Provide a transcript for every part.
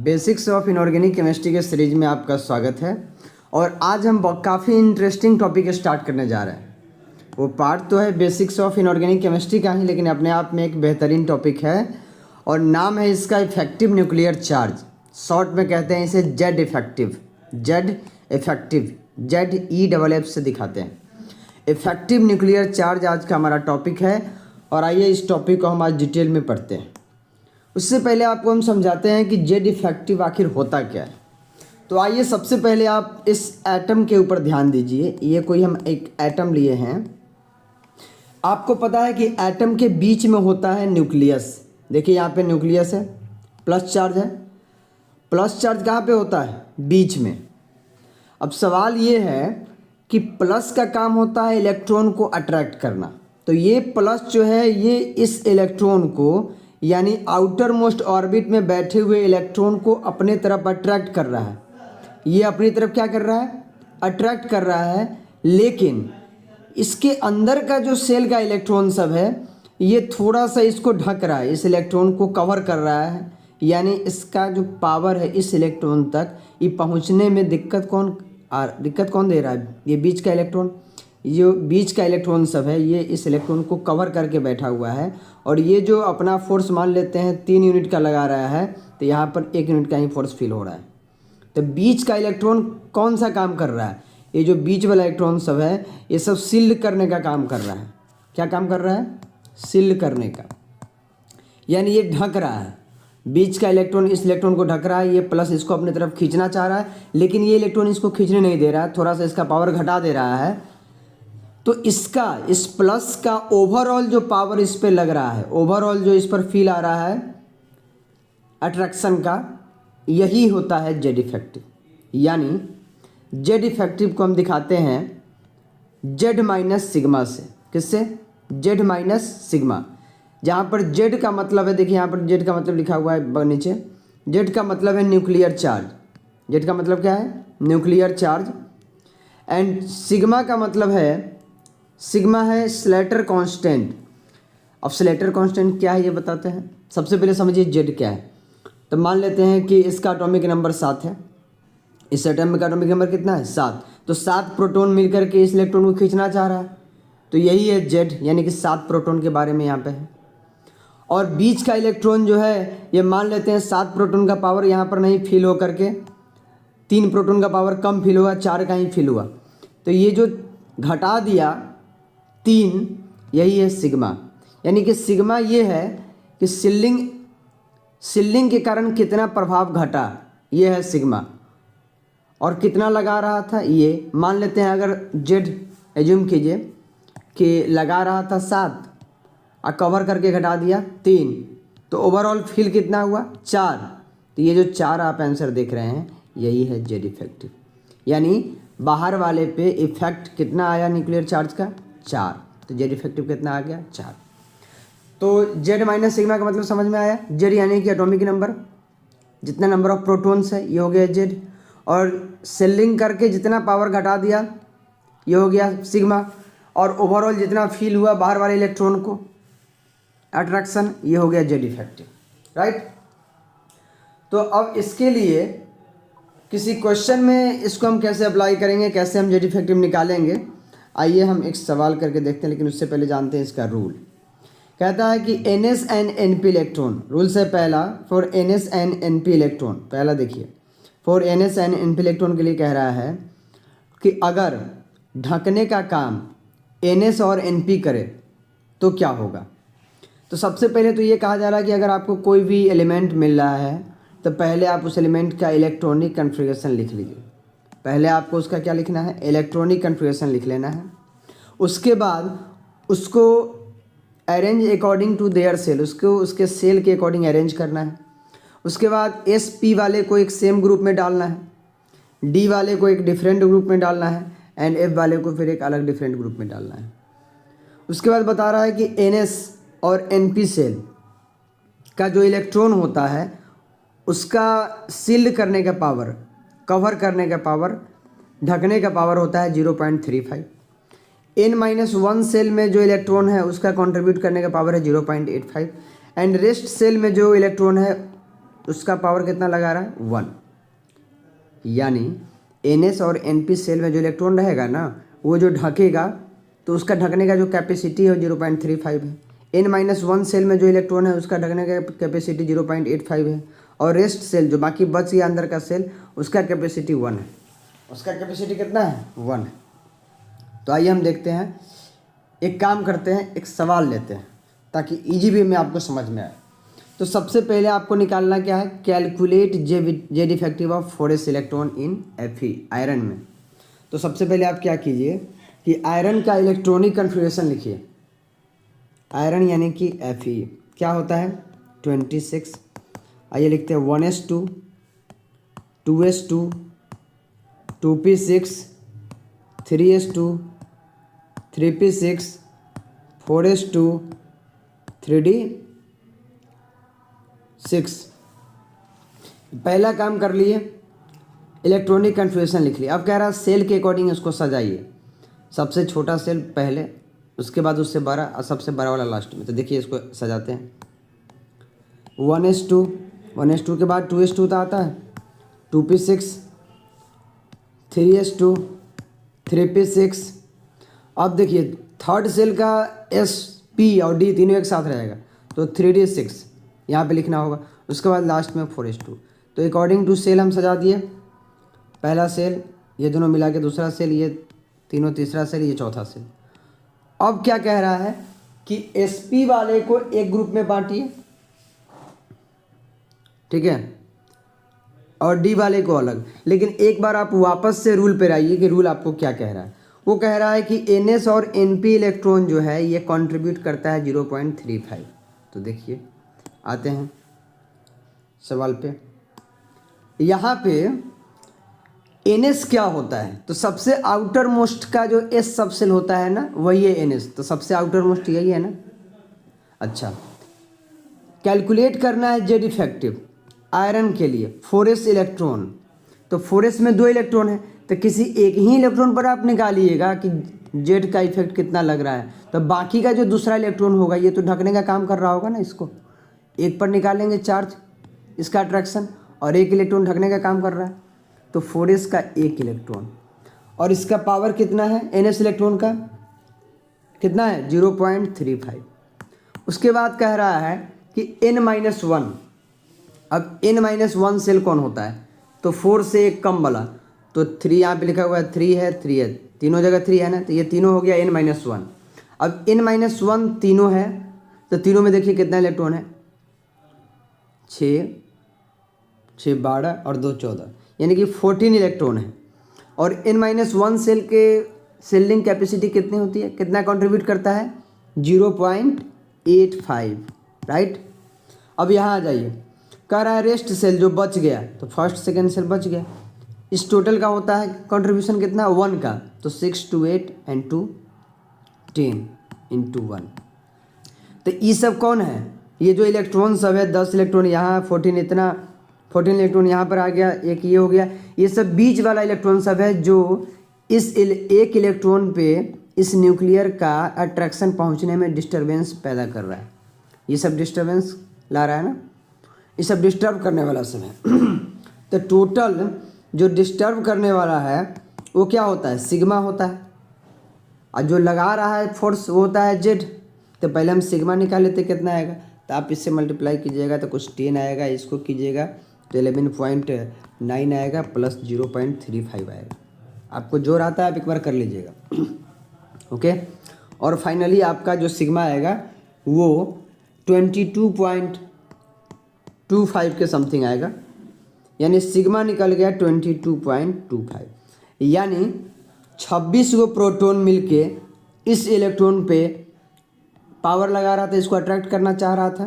Basics of inorganic chemistry के series में आपका स्वागत है। और आज हम काफ़ी इंटरेस्टिंग टॉपिक स्टार्ट करने जा रहे हैं। वो पार्ट तो है बेसिक्स ऑफ इनऑर्गेनिक केमिस्ट्री का ही, लेकिन अपने आप में एक बेहतरीन टॉपिक है और नाम है इसका इफेक्टिव न्यूक्लियर चार्ज। शॉर्ट में कहते हैं इसे जेड इफेक्टिव, ZEFF से दिखाते हैं। इफेक्टिव न्यूक्लियर चार्ज आज का हमारा टॉपिक है और आइए इस टॉपिक को हम आज डिटेल में पढ़ते हैं। उससे पहले आपको हम समझाते हैं कि जेड इफेक्टिव आखिर होता क्या है। तो आइए सबसे पहले आप इस एटम के ऊपर ध्यान दीजिए। ये कोई हम एक एटम लिए हैं। आपको पता है कि एटम के बीच में होता है न्यूक्लियस। देखिए यहाँ पे न्यूक्लियस है, प्लस चार्ज है। प्लस चार्ज कहाँ पे होता है? बीच में। अब सवाल ये है कि प्लस का काम होता है इलेक्ट्रॉन को अट्रैक्ट करना। तो ये प्लस जो है ये इस इलेक्ट्रॉन को, यानी आउटर मोस्ट ऑर्बिट में बैठे हुए इलेक्ट्रॉन को अपने तरफ अट्रैक्ट कर रहा है। ये अपनी तरफ क्या कर रहा है? अट्रैक्ट कर रहा है। लेकिन इसके अंदर का जो सेल का इलेक्ट्रॉन सब है ये थोड़ा सा इसको ढक रहा है, इस इलेक्ट्रॉन को कवर कर रहा है। यानी इसका जो पावर है इस इलेक्ट्रॉन तक ये पहुंचने में दिक्कत कौन दे रहा है? ये बीच का इलेक्ट्रॉन। ये बीच का इलेक्ट्रॉन सब है ये इस इलेक्ट्रॉन को कवर करके बैठा हुआ है। और ये जो अपना फोर्स मान लेते हैं 3 यूनिट का लगा रहा है, तो यहाँ पर 1 यूनिट का ही फोर्स फील हो रहा है। तो बीच का इलेक्ट्रॉन कौन सा काम कर रहा है? ये जो बीच वाला इलेक्ट्रॉन सब है ये सब सील्ड करने का काम कर रहा है। क्या काम कर रहा है? सील्ड करने का, यानी ये ढक रहा है। बीच का इलेक्ट्रॉन इस इलेक्ट्रॉन को ढक रहा है। ये प्लस इसको अपनी तरफ खींचना चाह रहा है, लेकिन ये इलेक्ट्रॉन इसको खींचने नहीं दे रहा है, थोड़ा सा इसका पावर घटा दे रहा है। तो इसका, इस प्लस का ओवरऑल जो पावर इस पे लग रहा है, ओवरऑल जो इस पर फील आ रहा है अट्रैक्शन का, यही होता है जेड इफेक्टिव। यानी जेड इफेक्टिव को हम दिखाते हैं जेड माइनस सिग्मा से। किससे? Z minus sigma. जहाँ पर जेड का मतलब है, देखिए यहाँ पर जेड का मतलब लिखा हुआ है नीचे। जेड का मतलब है न्यूक्लियर चार्ज। जेड का मतलब क्या है? Nuclear charge. एंड सिग्मा का मतलब है, सिग्मा है स्लेटर कांस्टेंट। अब स्लेटर कांस्टेंट क्या है ये बताते हैं। सबसे पहले समझिए जेड क्या है। तो मान लेते हैं कि इसका एटॉमिक नंबर 7 है। इस एटम का एटॉमिक नंबर कितना है? 7। तो 7 प्रोटॉन मिलकर के इस इलेक्ट्रॉन को खींचना चाह रहा है। तो यही है जेड, यानी कि 7 प्रोटॉन के बारे में यहाँ पे है। और बीच का इलेक्ट्रॉन जो है ये मान लेते हैं 7 प्रोटॉन का पावर यहाँ पर नहीं फील हो करके 3 प्रोटॉन का पावर कम फील हुआ, 4 का ही फील हुआ। तो ये जो घटा दिया 3, यही है सिग्मा। यानी कि सिग्मा ये है कि सिल्लिंग के कारण कितना प्रभाव घटा, ये है सिग्मा। और कितना लगा रहा था ये, मान लेते हैं अगर जेड एज्यूम कीजिए कि लगा रहा था 7 और कवर करके घटा दिया 3, तो ओवरऑल फील कितना हुआ? 4। तो ये जो 4 आप आंसर देख रहे हैं यही है जेड इफेक्टिव। यानी बाहर वाले पे इफेक्ट कितना आया न्यूक्लियर चार्ज का? 4। तो जेड इफेक्टिव कितना आ गया? 4। तो जेड माइनस सिग्मा का मतलब समझ में आया। जेड यानी कि एटॉमिक नंबर, जितना नंबर ऑफ प्रोटॉन्स है ये हो गया जेड। और सेलिंग करके जितना पावर घटा दिया ये हो गया सिग्मा। और ओवरऑल जितना फील हुआ बाहर वाले इलेक्ट्रॉन को अट्रैक्शन, ये हो गया जेड इफेक्टिव। राइट। तो अब इसके लिए किसी क्वेश्चन में इसको हम कैसे अप्लाई करेंगे, कैसे हम जेड इफेक्टिव निकालेंगे, आइए हम एक सवाल करके देखते हैं। लेकिन उससे पहले जानते हैं इसका रूल। कहता है कि NS and NP electron, rule से पहला for NS and NP electron, पहला देखिए for NS and NP electron के लिए कह रहा है कि अगर ढकने का काम NS और NP करे तो क्या होगा। तो सबसे पहले तो ये कहा जा रहा है कि अगर आपको कोई भी एलिमेंट मिल रहा है तो पहले आप उस एलिमेंट का इलेक्ट्रॉनिक कन्फिग्रेशन लिख लीजिए। पहले आपको उसका क्या लिखना है? इलेक्ट्रॉनिक कन्फिग्रेशन लिख लेना है। उसके बाद उसको arrange according to their cell, उसको उसके सेल के अकॉर्डिंग अरेंज करना है। उसके बाद SP वाले को एक सेम ग्रुप में डालना है, D वाले को एक डिफरेंट ग्रुप में डालना है, एंड F वाले को फिर एक अलग डिफरेंट ग्रुप में डालना है। उसके बाद बता रहा है कि NS और NP सेल का जो इलेक्ट्रॉन होता है उसका सील्ड करने का पावर, कवर करने का पावर, ढकने का पावर होता है 0.35। N-1 सेल में जो इलेक्ट्रॉन है उसका कंट्रीब्यूट करने का पावर है 0.85। एंड रेस्ट सेल में जो इलेक्ट्रॉन है उसका पावर कितना लगा रहा है 1। यानी NS और NP सेल में जो इलेक्ट्रॉन रहेगा ना वो जो ढकेगा तो उसका ढकने का जो कैपेसिटी है 0.35 है। N-1 सेल में जो इलेक्ट्रॉन है उसका ढकने का कैपेसिटी 0.85 है। और रेस्ट सेल जो बाकी बच गया अंदर का सेल उसका कैपेसिटी 1 है। उसका कैपेसिटी कितना है 1 है। तो आइए हम देखते हैं, एक काम करते हैं, एक सवाल लेते हैं ताकि इजी वे में आपको समझ में आए। तो सबसे पहले आपको निकालना क्या है, calculate Z effective of 4s electron in Fe iron में। तो सबसे पहले आप क्या कीजिए कि आयरन का इलेक्ट्रॉनिक कन्फिग्रेशन लिखिए। आयरन यानी कि Fe क्या होता है 26। आइए लिखते हैं 1s2 2s2 2p6 3s2 3p6 4s2 3d6। पहला काम कर लिए, इलेक्ट्रॉनिक कन्फिग्रेशन लिख लिया। अब कह रहा है सेल के अकॉर्डिंग इसको सजाइए। सबसे छोटा सेल पहले, उसके बाद उससे बड़ा और सबसे बड़ा वाला लास्ट में। तो देखिए इसको सजाते हैं। 1s2 के बाद 2s2 तो आता है, 2p6 3s2 3p6। अब देखिए थर्ड सेल का S-P और D तीनों एक साथ रहेगा तो 3d6 यहाँ पे लिखना होगा। उसके बाद लास्ट में 4s2। तो अकॉर्डिंग टू सेल हम सजा दिए। पहला सेल, ये दोनों मिला के दूसरा सेल, ये तीनों तीसरा सेल, ये चौथा सेल। अब क्या कह रहा है कि Sp वाले को एक ग्रुप में बांटिए, ठीक है, और D वाले को अलग। लेकिन एक बार आप वापस से रूल पर आइए कि रूल आपको क्या कह रहा है। वो कह रहा है कि NS और NP इलेक्ट्रॉन जो है ये कंट्रीब्यूट करता है 0.35। तो देखिए आते हैं सवाल पे। यहाँ पे NS क्या होता है, तो सबसे आउटर मोस्ट का जो S सब सेल होता है ना वही है NS। तो सबसे आउटर मोस्ट यही है ना। अच्छा, कैलकुलेट करना है जेड इफेक्टिव आयरन के लिए 4s इलेक्ट्रॉन। तो 4s में 2 इलेक्ट्रॉन है तो किसी एक ही इलेक्ट्रॉन पर आप निकालिएगा कि जेड का इफेक्ट कितना लग रहा है। तो बाकी का जो दूसरा इलेक्ट्रॉन होगा ये तो ढकने का काम कर रहा होगा ना, इसको एक पर निकालेंगे चार्ज, इसका अट्रैक्शन, और एक इलेक्ट्रॉन ढकने का काम कर रहा है। तो 4s का एक इलेक्ट्रॉन, और इसका पावर कितना है NS इलेक्ट्रॉन का कितना है 0.35। उसके बाद कह रहा है कि N-1। अब N-1 सेल कौन होता है, तो 4 से एक कम वाला। तो 3 यहाँ पे लिखा हुआ है, 3 है, 3 है, तीनों जगह 3 है ना, तो ये तीनों हो गया N-1। अब N-1 तीनों है तो तीनों में देखिए कितना इलेक्ट्रॉन है 6 12 और 2 14, यानी कि 14 इलेक्ट्रॉन है। और N-1 सेल के सेलिंग कैपेसिटी कितनी होती है, कितना कंट्रीब्यूट करता है 0.85, राइट। अब यहाँ आ जाइए, कह रहा है रेस्ट सेल जो बच गया, तो फर्स्ट सेकेंड सेल बच गया। इस टोटल का होता है कंट्रीब्यूशन कितना 1 का, तो 6 2 8 and 2 10 into 1। तो ये सब कौन है, ये जो इलेक्ट्रॉन सब है 10 इलेक्ट्रॉन यहाँ, 14 इतना, 14 इलेक्ट्रॉन यहाँ पर आ गया, एक ये हो गया। ये सब बीच वाला इलेक्ट्रॉन सब है जो इस एक इलेक्ट्रॉन पे इस न्यूक्लियर का अट्रैक्शन पहुँचने में डिस्टर्बेंस पैदा कर रहा है। ये सब डिस्टर्बेंस ला रहा है ना, ये सब डिस्टर्ब करने वाला सब है। तो टोटल जो डिस्टर्ब करने वाला है वो क्या होता है सिग्मा होता है, और जो लगा रहा है फोर्स वो होता है जेड। तो पहले हम सिग्मा निकाल लेते कितना आएगा, तो आप इससे मल्टीप्लाई कीजिएगा तो कुछ 10 आएगा, इसको कीजिएगा तो 11.9 आएगा प्लस 0.35 आएगा। आपको जो आता है आप एक बार कर लीजिएगा, ओके। और फाइनली आपका जो सिग्मा आएगा वो 22.25 के समथिंग आएगा, यानी सिग्मा निकल गया 22.25। यानी 26 गो प्रोटॉन मिलके इस इलेक्ट्रॉन पे पावर लगा रहा था, इसको अट्रैक्ट करना चाह रहा था,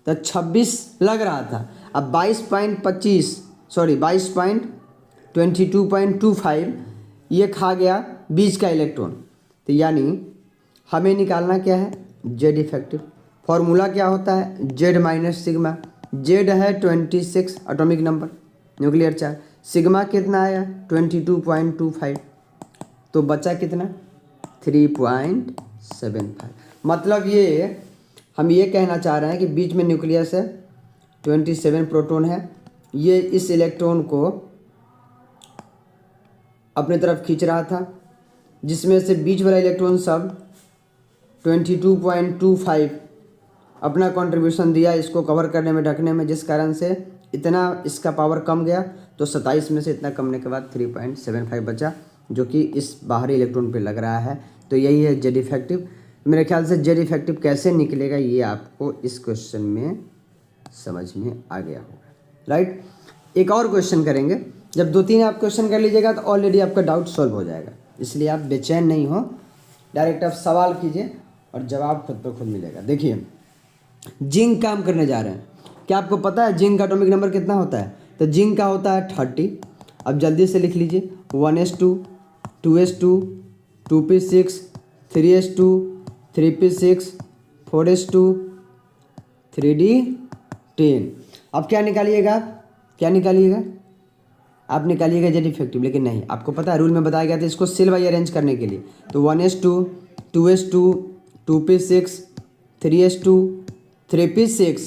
तो 26 लग रहा था। अब 22.25 ये खा गया बीच का इलेक्ट्रॉन। तो यानी हमें निकालना क्या है जेड इफेक्टिव। फॉर्मूला क्या होता है जेड माइनस सिग्मा। जेड है 26 atomic number nuclear charge, sigma कितना आया 22.25, तो बचा कितना 3.75। मतलब ये हम ये कहना चाह रहे हैं कि बीच में न्यूक्लियस है 27 प्रोटॉन है। ये इस इलेक्ट्रॉन को अपने तरफ खींच रहा था, जिसमें से बीच वाला इलेक्ट्रॉन सब 22.25 अपना कंट्रीब्यूशन दिया इसको कवर करने में, ढकने में, जिस कारण से इतना इसका पावर कम गया। तो 27 में से इतना कमने के बाद 3.75 बचा, जो कि इस बाहरी इलेक्ट्रॉन पे लग रहा है। तो यही है जेड इफेक्टिव। मेरे ख्याल से जेड इफेक्टिव कैसे निकलेगा ये आपको इस क्वेश्चन में समझ में आ गया होगा, राइट। एक और क्वेश्चन करेंगे। जब 2-3 आप क्वेश्चन कर लीजिएगा तो ऑलरेडी आपका डाउट सॉल्व हो जाएगा, इसलिए आप बेचैन नहीं हो, डायरेक्ट आप सवाल कीजिए और जवाब खुद पर खुद मिलेगा। देखिए, जिंक काम करने जा रहे हैं। क्या आपको पता है जिंक का एटॉमिक नंबर कितना होता है? तो जिंक का होता है 30। अब जल्दी से लिख लीजिए 1s2 2s2 2p6 3s2 3p6 4s2 3d10। अब क्या निकालिएगा? आप निकालिएगा जेड इफेक्टिव, लेकिन नहीं, आपको पता है रूल में बताया गया था इसको सेल वाई अरेंज करने के लिए। तो 1s2 2s2 2p6 3s2 3p6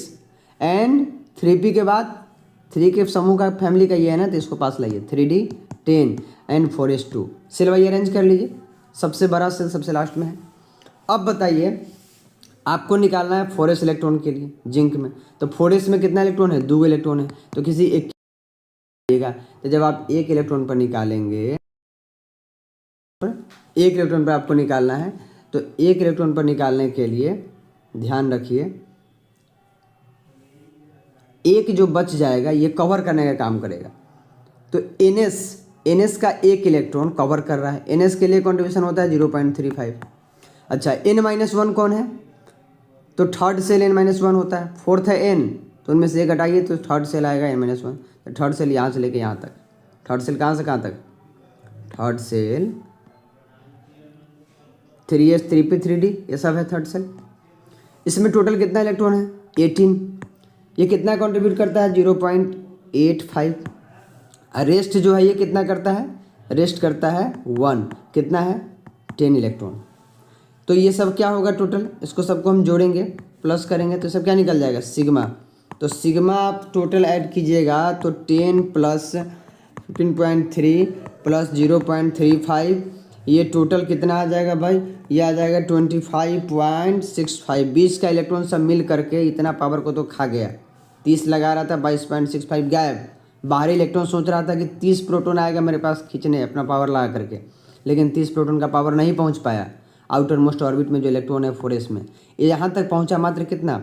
and 3p के बाद 3 के समूह का फैमिली का ये है ना, तो इसको पास लाइए 3d10 and 4s2। Cell Y arrange कर लीजिए, सबसे बड़ा सेल सबसे लास्ट में है। अब बताइए आपको निकालना है 4s इलेक्ट्रॉन के लिए जिंक में। तो 4s में कितना इलेक्ट्रॉन है? 2 इलेक्ट्रॉन है, तो किसी एक देगा। तो जब आप एक इलेक्ट्रॉन पर निकालेंगे, एक इलेक्ट्रॉन पर आपको निकालना है, तो एक इलेक्ट्रॉन पर निकालने के लिए ध्यान रखिए, एक जो बच जाएगा ये कवर करने का काम करेगा। तो NS का एक इलेक्ट्रॉन कवर कर रहा है। NS के लिए कॉन्ट्रीब्यूशन होता है 0.35। अच्छा, N-1 कौन है? तो थर्ड सेल N-1 होता है। फोर्थ है N, तो उनमें से एक हटाइए तो थर्ड सेल आएगा N-1। तो थर्ड सेल यहाँ से लेके यहाँ तक, थर्ड सेल कहाँ से कहाँ तक? Third cell 3s 3p 3d, ये सब है थर्ड सेल। इसमें टोटल कितना इलेक्ट्रॉन है? 18। ये कितना कंट्रीब्यूट करता है? 0.85। रेस्ट जो है ये कितना करता है? रेस्ट करता है 1। कितना है? 10 इलेक्ट्रॉन। तो ये सब क्या होगा टोटल? इसको सबको हम जोड़ेंगे, प्लस करेंगे, तो सब क्या निकल जाएगा? सिग्मा। तो सिग्मा आप टोटल ऐड कीजिएगा तो 10 प्लस 15.3 प्लस 0.35, ये टोटल कितना आ जाएगा भाई? ये आ जाएगा 25.65। 20 का इलेक्ट्रॉन सब मिल करके इतना पावर को तो खा गया। 30 लगा रहा था, 22.65 गायब। बाहरी इलेक्ट्रॉन सोच रहा था कि 30 प्रोटॉन आएगा मेरे पास खींचने अपना पावर लगा करके, लेकिन 30 प्रोटॉन का पावर नहीं पहुंच पाया। आउटर मोस्ट ऑर्बिट में जो इलेक्ट्रॉन है 4s में, ये यहाँ तक पहुँचा मात्र कितना?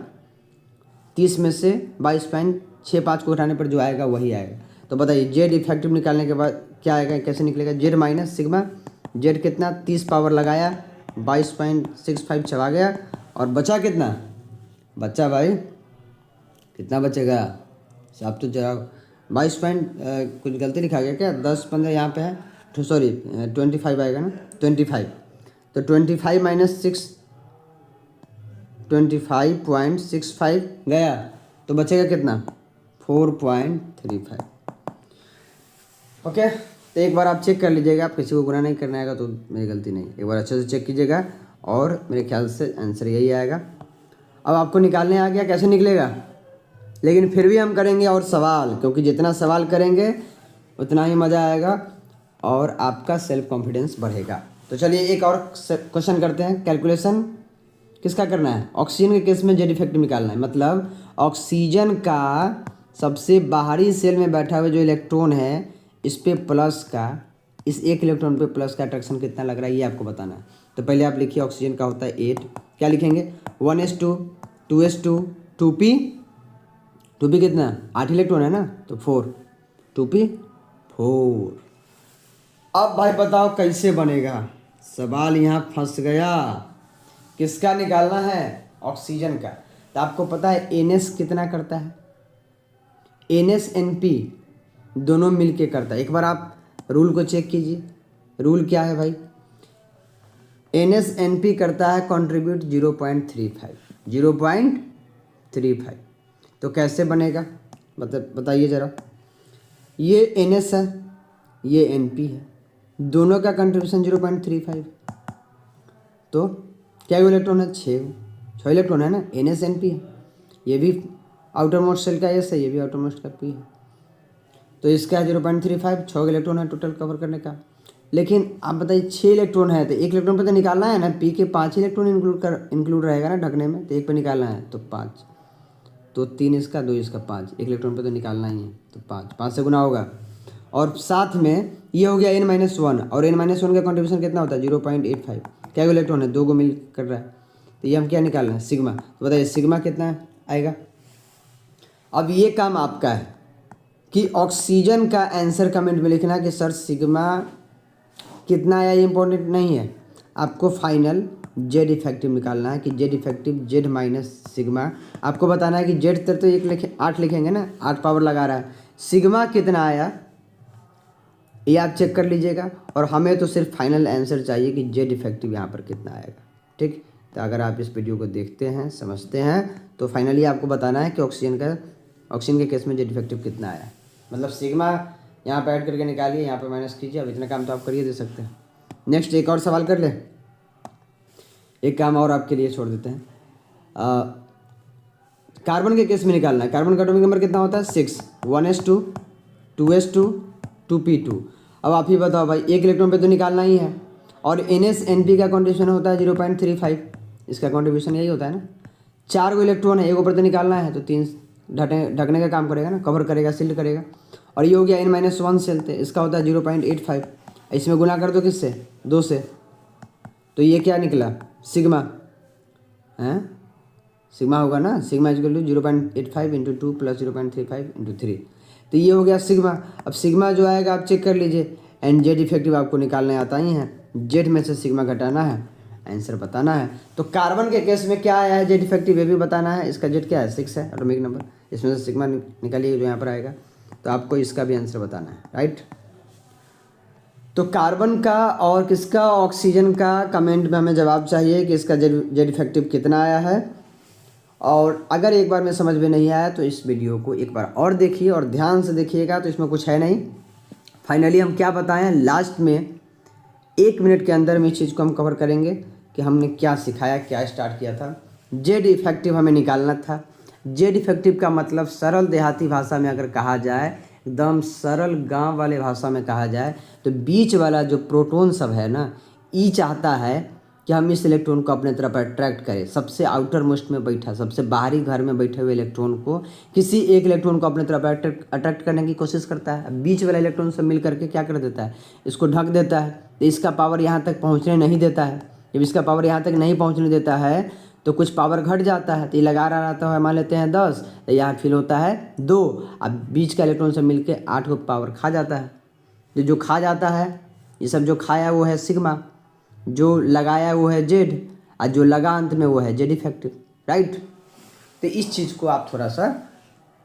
30 में से 22.65 को उठाने पर जो आएगा वही आएगा। तो बताइए जेड इफेक्टिव निकालने के बाद क्या आएगा, कैसे निकलेगा? Z minus sigma. जेड कितना? 30 पावर लगाया, 22.65 चला गया, और बचा कितना? बचा भाई कितना बचेगा? आप तो जरा 22 कुछ गलती लिखा गया क्या? 10-15 यहाँ पे है, तो सॉरी 25 आएगा ना, 25। तो 25 माइनस 6 25.65 गया, तो बचेगा कितना? 4.35। ओके, तो एक बार आप चेक कर लीजिएगा। आप किसी को गुना नहीं करना आएगा तो मेरी गलती नहीं, एक बार अच्छे से चेक कीजिएगा और मेरे ख्याल से आंसर यही आएगा। अब आपको निकालने आ गया, कैसे निकलेगा? लेकिन फिर भी हम करेंगे और सवाल, क्योंकि जितना सवाल करेंगे उतना ही मज़ा आएगा और आपका सेल्फ कॉन्फिडेंस बढ़ेगा। तो चलिए एक और क्वेश्चन करते हैं। कैलकुलेशन किसका करना है? ऑक्सीजन के केस में जेड इफेक्टिव निकालना है। मतलब ऑक्सीजन का सबसे बाहरी सेल में बैठा हुआ जो इलेक्ट्रॉन है, इस पे प्लस का, इस एक इलेक्ट्रॉन पे प्लस का अट्रैक्शन कितना लग रहा है ये आपको बताना है। तो पहले आप लिखिए ऑक्सीजन का होता है 8। क्या लिखेंगे? 1s2 2s2 2p। 2p कितना? 8 इलेक्ट्रॉन है ना, तो 4 2p 4। अब भाई बताओ कैसे बनेगा? सवाल यहाँ फंस गया। किसका निकालना है? ऑक्सीजन का। तो आपको पता है NS कितना करता है? NS NP दोनों मिलके करता है। एक बार आप रूल को चेक कीजिए। रूल क्या है भाई? NS NP करता है कंट्रीब्यूट 0.35। तो कैसे बनेगा बताइए ज़रा। ये NS है, ये NP है, दोनों का कंट्रीब्यूशन 0.35। तो क्या इलेक्ट्रॉन है? 6 इलेक्ट्रॉन है ना, NS NP है। ये भी आउटर मोस्ट शेल का एस है, ये भी आउटर मोस्ट का पी है। तो इसका है 0.35, 6 इलेक्ट्रॉन है टोटल कवर करने का। लेकिन आप बताइए 6 इलेक्ट्रॉन है तो 1 इलेक्ट्रॉन पे तो निकालना है ना, पी के 5 इलेक्ट्रॉन इंक्लूड रहेगा ना ढकने में, तो 1 पे निकालना है तो 5, तो 3 इसका 2 इसका 5, 1 इलेक्ट्रॉन पे तो निकालना ही है तो 5 से गुना होगा। और साथ में ये हो गया n-1, और n-1 का कॉन्ट्रीब्यूशन कितना होता है 0.85, क्या इलेक्ट्रॉन है 2 को मिल कर रहा है, तो ये हम क्या निकालना है सिग्मा। तो बताइए सिग्मा कितना आएगा। अब ये काम आपका है कि ऑक्सीजन का आंसर कमेंट में लिखना कि सर सिग्मा कितना आया, ये इंपॉर्टेंट नहीं है, आपको फाइनल जेड इफेक्टिव निकालना है कि Z effective Z minus sigma. आपको बताना है कि जेड तो 8 लिखेंगे ना, 8 पावर लगा रहा है, सिग्मा कितना आया ये आप चेक कर लीजिएगा। और हमें तो सिर्फ फाइनल आंसर चाहिए कि जेड इफेक्टिव यहाँ पर कितना आएगा। ठीक, तो अगर आप इस वीडियो को देखते हैं समझते हैं तो फाइनली आपको बताना है कि ऑक्सीजन के केस में जेड इफेक्टिव कितना आया। मतलब सिग्मा यहाँ पर ऐड करके निकालिए, यहाँ पर माइनस कीजिए। अब इतना काम तो आप करिए दे सकते हैं। नेक्स्ट एक और सवाल कर ले, एक काम और आपके लिए छोड़ देते हैं। कार्बन के केस में निकालना है। कार्बन का एटॉमिक नंबर कितना होता है 6, 1s2 2s2 2p2। अब आप ही बताओ भाई, 1 इलेक्ट्रॉन पे तो निकालना ही है, और NH&NP का कॉन्ट्रीब्यूशन होता है 0.35, इसका कॉन्ट्रीब्यूशन यही होता है ना। 4 इलेक्ट्रॉन है, एक ऊपर तो निकालना है तो 3 ढकने का काम करेगा ना, कवर करेगा, सील्ड करेगा। और ये हो गया n-1 सेल, इसका होता है 0.85, इसमें गुना कर दो किससे 2 से, तो ये क्या निकला सिग्मा है, सिग्मा होगा ना, sigma equal to 0.85 into 2 plus 0.35 into 3, तो ये हो गया सिग्मा। अब सिग्मा जो आएगा आप चेक कर लीजिए, एंड जेड इफेक्टिव आपको निकालने आता ही है, जेड में से सिग्मा घटाना है, आंसर बताना है। तो कार्बन के केस में क्या आया है जेड इफेक्टिव ये भी बताना है। इसका जेड क्या है 6 है एटॉमिक नंबर, इसमें से सिग्मा निकालिए जो यहाँ पर आएगा, तो आपको इसका भी आंसर बताना है। राइट, तो कार्बन का और किसका ऑक्सीजन का कमेंट में हमें जवाब चाहिए कि इसका जेड इफेक्टिव कितना आया है। और अगर एक बार में समझ में नहीं आया तो इस वीडियो को एक बार और देखिए और ध्यान से देखिएगा, तो इसमें कुछ है नहीं। फाइनली हम क्या बताएं, लास्ट में 1 मिनट के अंदर में इस चीज़ को हम कवर करेंगे कि हमने क्या सिखाया, क्या स्टार्ट किया था। जेड इफेक्टिव हमें निकालना था। जेड इफेक्टिव का मतलब सरल देहाती भाषा में अगर कहा जाए, एकदम सरल गांव वाले भाषा में कहा जाए, तो बीच वाला जो प्रोटॉन सब है ना, ई चाहता है कि हम इस इलेक्ट्रॉन को अपने तरफ अट्रैक्ट करें। सबसे आउटर मोस्ट में बैठा, सबसे बाहरी घर में बैठे हुए इलेक्ट्रॉन को, किसी एक इलेक्ट्रॉन को अपने तरफ अट्रैक्ट करने की कोशिश करता है। बीच वाला इलेक्ट्रॉन सब मिल करके क्या कर देता है, इसको ढक देता है, तो इसका पावर यहाँ तक पहुँचने नहीं देता है। जब इसका पावर यहाँ तक नहीं पहुँचने देता है तो कुछ पावर घट जाता है, तो ये लगा रहा रहता है, मान लेते हैं 10, तो यहाँ फील होता है 2। अब बीच का इलेक्ट्रॉन से मिलके 8 को पावर खा जाता है। जो खा जाता है, ये सब जो खाया वो है सिग्मा, जो लगाया वो है जेड, और जो लगा अंत में वो है जेड इफेक्टिव। राइट, तो इस चीज़ को आप थोड़ा सा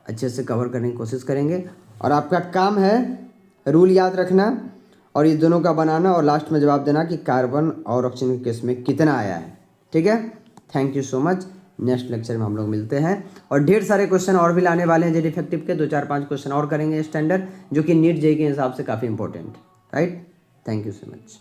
अच्छे से कवर करने की कोशिश करेंगे, और आपका काम है रूल याद रखना और ये दोनों का बनाना, और लास्ट में जवाब देना कि कार्बन और ऑक्सीजन के केस में कितना आया है। ठीक है, thank you so much. Next lecture में हम लोग मिलते हैं, और ढेर सारे क्वेश्चन और भी लाने वाले हैं जेड इफेक्टिव के, 2-4-5 क्वेश्चन और करेंगे स्टैंडर्ड, जो कि नीट जेईई के हिसाब से काफ़ी important. Right, thank you so much.